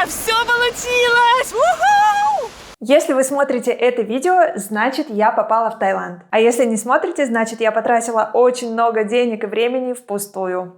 Все получилось! У-ху! Если вы смотрите это видео, значит я попала в Таиланд. А если не смотрите, значит я потратила очень много денег и времени впустую.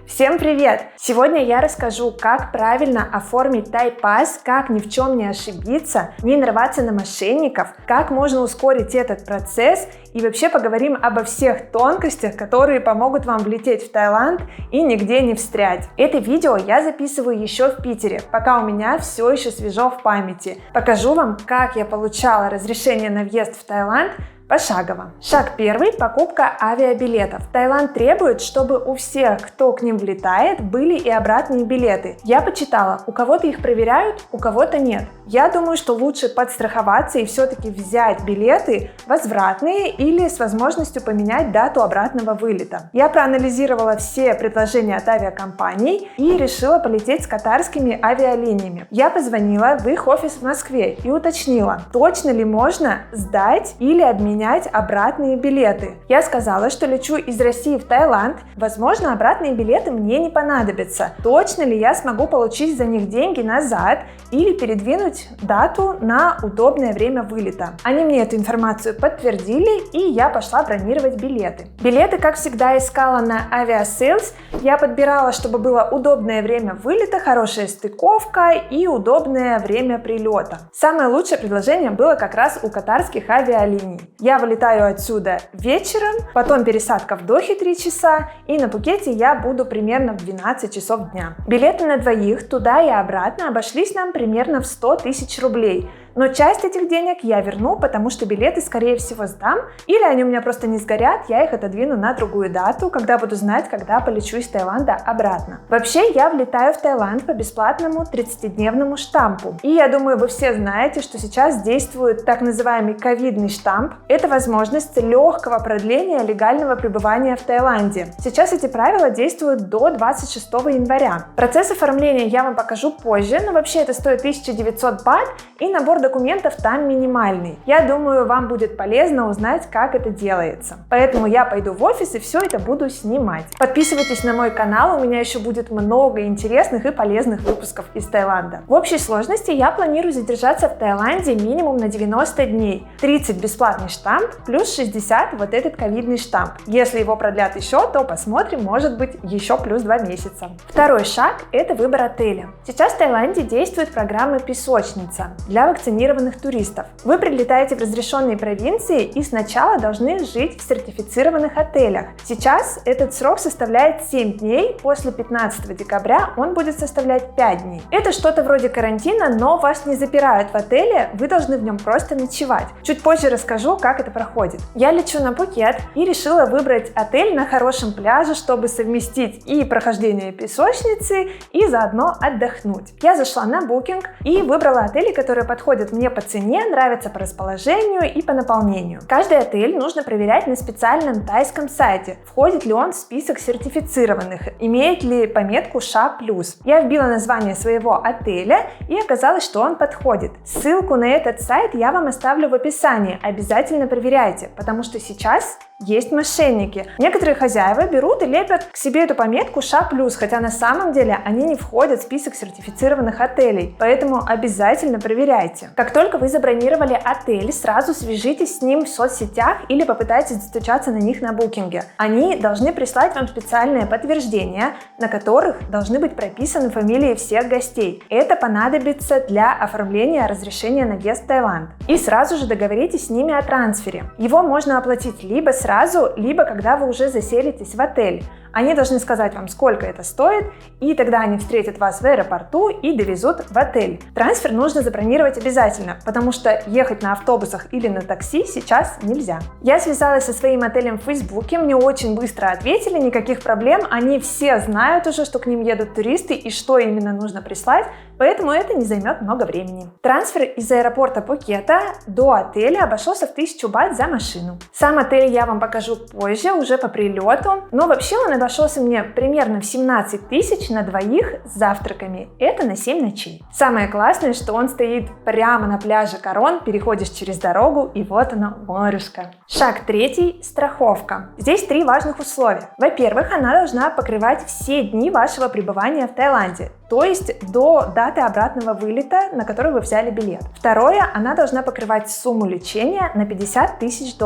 Всем привет! Сегодня я расскажу, как правильно оформить тайпасс, как ни в чем не ошибиться, не нарваться на мошенников, как можно ускорить этот процесс и вообще поговорим обо всех тонкостях, которые помогут вам влететь в Таиланд и нигде не встрять. Это видео я записываю еще в Питере, пока у меня все еще свежо в памяти. Покажу вам, как я получала разрешение на въезд в Таиланд пошагово. Шаг первый – покупка авиабилетов. Таиланд требует, чтобы у всех, кто к ним влетает, были и обратные билеты. Я почитала, у кого-то их проверяют, у кого-то нет. Я думаю, что лучше подстраховаться и все-таки взять билеты возвратные или с возможностью поменять дату обратного вылета. Я проанализировала все предложения от авиакомпаний и решила полететь с катарскими авиалиниями. Я позвонила в их офис в Москве и уточнила, точно ли можно сдать или обменять обратные билеты. Я сказала, что лечу из России в Таиланд. Возможно, обратные билеты мне не понадобятся. Точно ли я смогу получить за них деньги назад или передвинуть дату на удобное время вылета? Они мне эту информацию подтвердили, и я пошла бронировать билеты. Билеты, как всегда, искала на Aviasales. Я подбирала, чтобы было удобное время вылета, хорошая стыковка и удобное время прилета. Самое лучшее предложение было как раз у катарских авиалиний. Я вылетаю отсюда вечером, потом пересадка в Дохе 3 часа, и на Пхукете я буду примерно в 12 часов дня. Билеты на двоих туда и обратно обошлись нам примерно в 100 тысяч рублей. Но часть этих денег я верну, потому что билеты, скорее всего, сдам, или они у меня просто не сгорят, я их отодвину на другую дату, когда буду знать, когда полечу из Таиланда обратно. Вообще, я влетаю в Таиланд по бесплатному 30-дневному штампу. И я думаю, вы все знаете, что сейчас действует так называемый ковидный штамп. Это возможность легкого продления легального пребывания в Таиланде. Сейчас эти правила действуют до 26 января. Процесс оформления я вам покажу позже, но вообще это стоит 1900 бат, и набор документов там минимальный. Я думаю, вам будет полезно узнать, как это делается. Поэтому я пойду в офис и все это буду снимать. Подписывайтесь на мой канал, у меня еще будет много интересных и полезных выпусков из Таиланда. В общей сложности я планирую задержаться в Таиланде минимум на 90 дней. 30 бесплатный штамп плюс 60 вот этот ковидный штамп. Если его продлят еще, то посмотрим, может быть еще плюс 2 месяца. Второй шаг – это выбор отеля. Сейчас в Таиланде действует программа «Песочница» для вакцинированных туристов. Вы прилетаете в разрешенные провинции и сначала должны жить в сертифицированных отелях. Сейчас этот срок составляет 7 дней, после 15 декабря он будет составлять 5 дней. Это что-то вроде карантина, но вас не запирают в отеле, вы должны в нем просто ночевать. Чуть позже расскажу, как это проходит. Я лечу на Пхукет и решила выбрать отель на хорошем пляже, чтобы совместить и прохождение песочницы, и заодно отдохнуть. Я зашла на Booking и выбрала отели, которые подходят мне по цене, нравятся по расположению и по наполнению. Каждый отель нужно проверять на специальном тайском сайте, входит ли он в список сертифицированных, имеет ли пометку ША+. Я вбила название своего отеля и оказалось, что он подходит. Ссылку на этот сайт я вам оставлю в описании, обязательно проверяйте, потому что сейчас есть мошенники. Некоторые хозяева берут и лепят к себе эту пометку ША+, хотя на самом деле они не входят в список сертифицированных отелей, поэтому обязательно проверяйте. Как только вы забронировали отель, сразу свяжитесь с ним в соцсетях или попытайтесь достучаться на них на букинге. Они должны прислать вам специальное подтверждение, на которых должны быть прописаны фамилии всех гостей. Это понадобится для оформления разрешения на въезд в Таиланд. И сразу же договоритесь с ними о трансфере. Его можно оплатить либо сразу, либо когда вы уже заселитесь в отель. Они должны сказать вам, сколько это стоит, и тогда они встретят вас в аэропорту и довезут в отель. Трансфер нужно забронировать обязательно, потому что ехать на автобусах или на такси сейчас нельзя. Я связалась со своим отелем в Фейсбуке, мне очень быстро ответили, никаких проблем, они все знают уже, что к ним едут туристы и что именно нужно прислать, поэтому это не займет много времени. Трансфер из аэропорта Пхукета до отеля обошелся в 1000 бат за машину. Сам отель я вам покажу позже, уже по прилету, но вообще он обошелся мне примерно в 17 тысяч на двоих с завтраками. Это на 7 ночей. Самое классное, что он стоит прямо на пляже Корон, переходишь через дорогу, и вот оно, морюшка. Шаг третий – страховка. Здесь 3 важных условия. Во-первых, она должна покрывать все дни вашего пребывания в Таиланде, то есть до даты обратного вылета, на который вы взяли билет. Второе, она должна покрывать сумму лечения на $50 тысяч.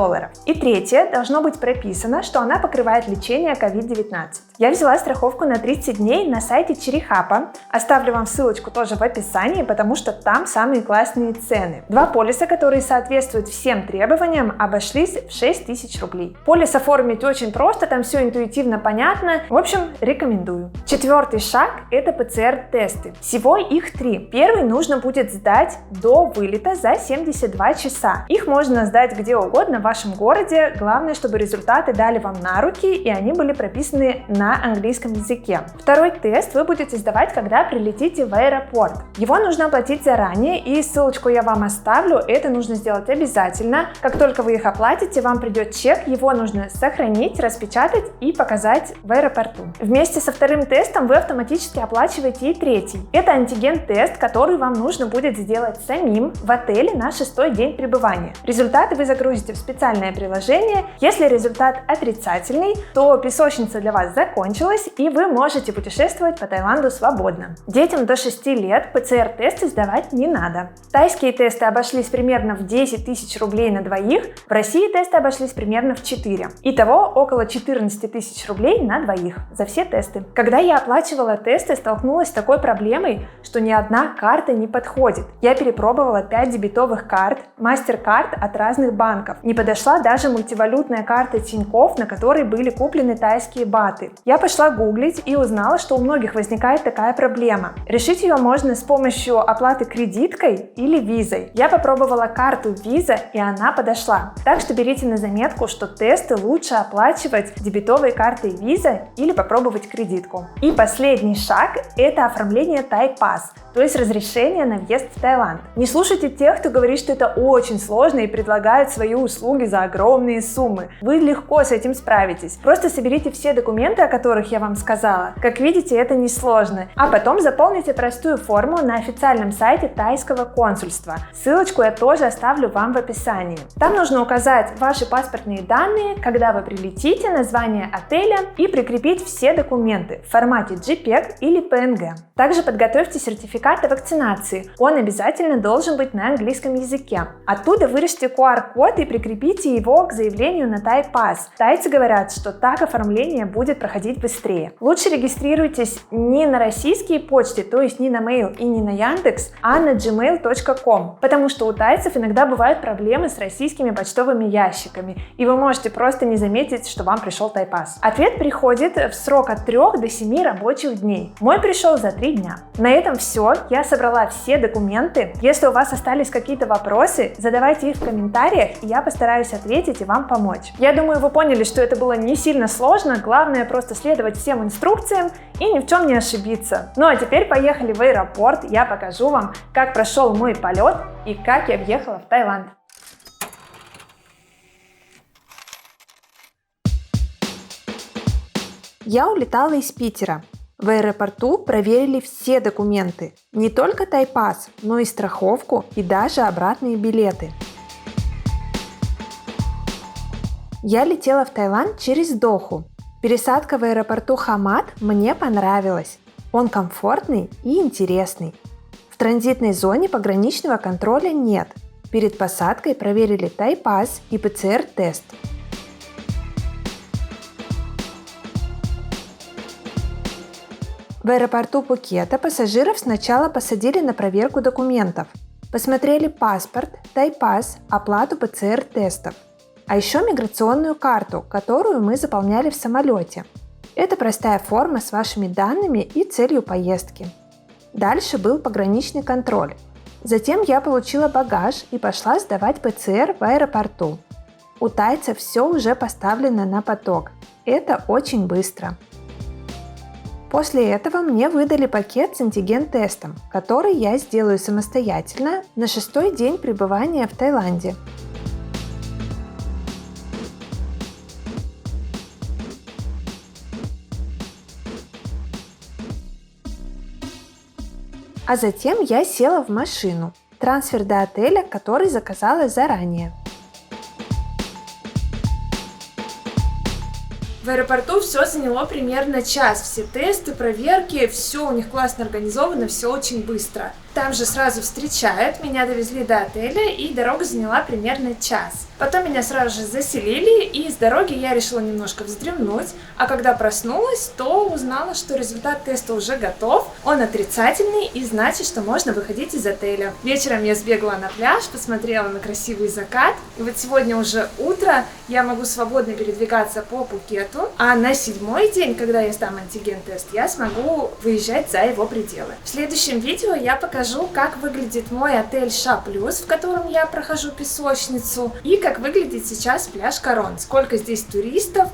И третье, должно быть прописано, что она покрывает лечение COVID-19. Я взяла страховку на 30 дней на сайте Черехапа. Оставлю вам ссылочку тоже в описании, потому что там самые классные цены. 2 полиса, которые соответствуют всем требованиям, обошлись в 6 тысяч рублей. Полис оформить очень просто, там все интуитивно понятно. В общем, рекомендую. 4-й шаг – это ПЦР-тесты. Всего их 3. Первый нужно будет сдать до вылета за 72 часа. Их можно сдать где угодно в вашем городе. Главное, чтобы результаты дали вам на руки и они были прописаны на английском языке. Второй тест вы будете сдавать, когда прилетите в аэропорт. Его нужно оплатить заранее, и ссылочку я вам оставлю. Это нужно сделать обязательно. Как только вы их оплатите, вам придет чек, его нужно сохранить, распечатать и показать в аэропорту. Вместе со вторым тестом вы автоматически оплачиваете и третий. Это антиген-тест, который вам нужно будет сделать самим в отеле на 6-й день пребывания. Результаты вы загрузите в специальное приложение. Если результат отрицательный, то песочница для вас закончилась, и вы можете путешествовать по Таиланду свободно. Детям до 6 лет ПЦР-тесты сдавать не надо. Тайские тесты обошлись примерно в 10 тысяч рублей на двоих, в России тесты обошлись примерно в 4. Итого около 14 тысяч рублей на двоих за все тесты. Когда я оплачивала тесты, столкнулась с такой проблемой, что ни одна карта не подходит. Я перепробовала 5 дебетовых карт, MasterCard от разных банков. Не подошла даже мультивалютная карта Тинькофф, на которой были куплены тайские баты. Я пошла гуглить и узнала, что у многих возникает такая проблема. Решить ее можно с помощью оплаты кредиткой или визой. Я попробовала карту Visa, и она подошла. Так что берите на заметку, что тесты лучше оплачивать дебетовой картой Visa или попробовать кредитку. И последний шаг – это оформление Тай-пас, то есть разрешение на въезд в Таиланд. Не слушайте тех, кто говорит, что это очень сложно и предлагает свои услуги за огромные суммы. Вы легко с этим справитесь. Просто соберите все документы, о которых я вам сказала. Как видите, это несложно. А потом заполните простую форму на официальном сайте тайского консульства. Ссылочку я тоже оставлю вам в описании. Там нужно указать ваши паспортные данные, когда вы прилетите, название отеля и прикрепить все документы в формате JPEG или PNG. Также подготовьте сертификат о вакцинации. Он обязательно должен быть на английском языке. Оттуда вырежьте QR-код и прикрепите его к заявлению на Тай-пас. Тайцы говорят, что так оформление будет проходить быстрее. Лучше регистрируйтесь не на российские почты, то есть не на Mail и не на Яндекс, а на gmail.com, потому что у тайцев иногда бывают проблемы с российскими почтовыми ящиками, и вы можете просто не заметить, что вам пришел Тай-пас. Ответ приходит в срок от 3 до 7 рабочих дней. Мой пришел за 3 дня. На этом все. Я собрала все документы. Если у вас остались какие-то вопросы, задавайте их в комментариях, и я постараюсь ответить и вам помочь. Я думаю, вы поняли, что это было не сильно сложно. Главное просто следовать всем инструкциям и ни в чем не ошибиться. Ну а теперь поехали в аэропорт. Я покажу вам, как прошел мой полет и как я въехала в Таиланд. Я улетала из Питера. В аэропорту проверили все документы. Не только Тай-пас, но и страховку и даже обратные билеты. Я летела в Таиланд через Доху. Пересадка в аэропорту Хамад мне понравилась. Он комфортный и интересный. В транзитной зоне пограничного контроля нет. Перед посадкой проверили Тай-пас и ПЦР-тест. В аэропорту Пхукета пассажиров сначала посадили на проверку документов. Посмотрели паспорт, Тай-пас, оплату ПЦР-тестов. А еще миграционную карту, которую мы заполняли в самолете. Это простая форма с вашими данными и целью поездки. Дальше был пограничный контроль. Затем я получила багаж и пошла сдавать ПЦР в аэропорту. У тайцев все уже поставлено на поток. Это очень быстро. После этого мне выдали пакет с антиген-тестом, который я сделаю самостоятельно на 6-й день пребывания в Таиланде. А затем я села в машину. Трансфер до отеля, который заказала заранее. В аэропорту все заняло примерно час. Все тесты, проверки, все у них классно организовано, все очень быстро. Там же сразу встречают, меня довезли до отеля, и дорога заняла примерно час. Потом меня сразу же заселили, и с дороги я решила немножко вздремнуть, а когда проснулась, то узнала, что результат теста уже готов, он отрицательный, и значит, что можно выходить из отеля. Вечером я сбегала на пляж, посмотрела на красивый закат, и вот сегодня уже утро, я могу свободно передвигаться по Пхукету, а на 7-й день, когда я сдам антиген-тест, я смогу выезжать за его пределы. В следующем видео я покажу, как выглядит мой отель Ша Плюс, в котором я прохожу песочницу, и как выглядит сейчас пляж Корон. Сколько здесь туристов,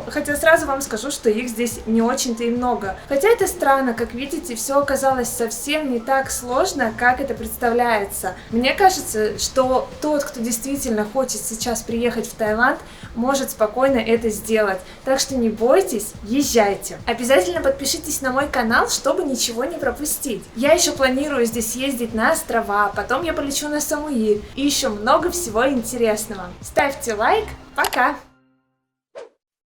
хотя сразу вам скажу, что их здесь не очень-то и много. Хотя это странно, как видите, все оказалось совсем не так сложно, как это представляется. Мне кажется, что тот, кто действительно хочет сейчас приехать в Таиланд, может спокойно это сделать. Так что не бойтесь, езжайте. Обязательно подпишитесь на мой канал, чтобы ничего не пропустить. Я еще планирую здесь ездить на острова, потом я полечу на Самуи и еще много всего интересного. Ставьте лайк, пока!